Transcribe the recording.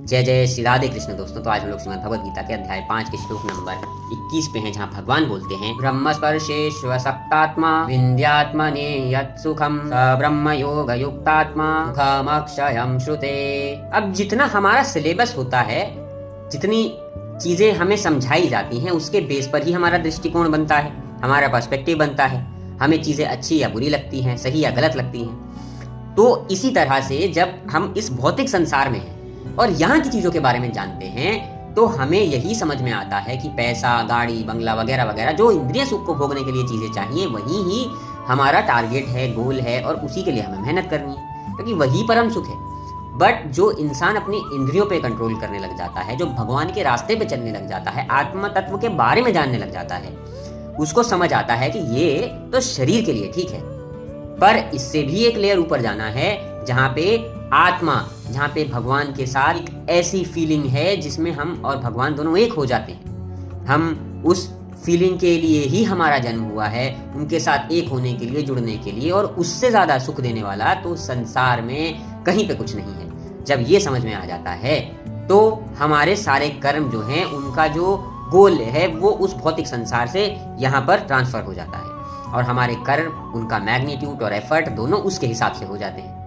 जय जय श्री राधे कृष्ण दोस्तों। तो आज हम लोग श्रीमद् भगवद गीता के अध्याय 5 के श्लोक नंबर 21 पे हैं, जहाँ भगवान बोलते हैं ब्रह्म स्पर्शेष्वशक्तात्मा विन्द्यात्मने यत् सुखम स ब्रह्म योग युक्तात्मा सुखमक्षयम् श्रुते। अब जितना हमारा सिलेबस होता है, जितनी चीजें हमें समझाई जाती हैं, उसके बेस पर ही हमारा दृष्टिकोण बनता है, हमारा पर्सपेक्टिव बनता है। हमें चीजें अच्छी या बुरी लगती हैं, सही या गलत लगती हैं। तो इसी तरह से जब हम इस भौतिक संसार में हैं और यहाँ की चीजों के बारे में जानते हैं, तो हमें यही समझ में आता है कि पैसा, गाड़ी, बंगला वगैरह वगैरह जो इंद्रिय सुख को भोगने के लिए चीजें चाहिए, वही ही हमारा टारगेट है, गोल है, और उसी के लिए हमें मेहनत करनी है, क्योंकि वही परम सुख है। बट जो इंसान अपनी इंद्रियों पे कंट्रोल करने लग जाता है, जो भगवान के रास्ते पे चलने लग जाता है, आत्मा तत्व के बारे में जानने लग जाता है, उसको समझ आता है कि ये तो शरीर के लिए ठीक है, पर इससे भी एक लेयर ऊपर जाना है, जहाँ पे आत्मा, जहाँ पे भगवान के साथ एक ऐसी फीलिंग है जिसमें हम और भगवान दोनों एक हो जाते हैं। हम उस फीलिंग के लिए ही हमारा जन्म हुआ है, उनके साथ एक होने के लिए, जुड़ने के लिए, और उससे ज्यादा सुख देने वाला तो संसार में कहीं पे कुछ नहीं है। जब ये समझ में आ जाता है तो हमारे सारे कर्म जो हैं, उनका जो गोल है वो उस भौतिक संसार से यहाँ पर ट्रांसफर हो जाता है, और हमारे कर्म, उनका मैग्नीट्यूड और एफर्ट दोनों उसके हिसाब से हो जाते हैं।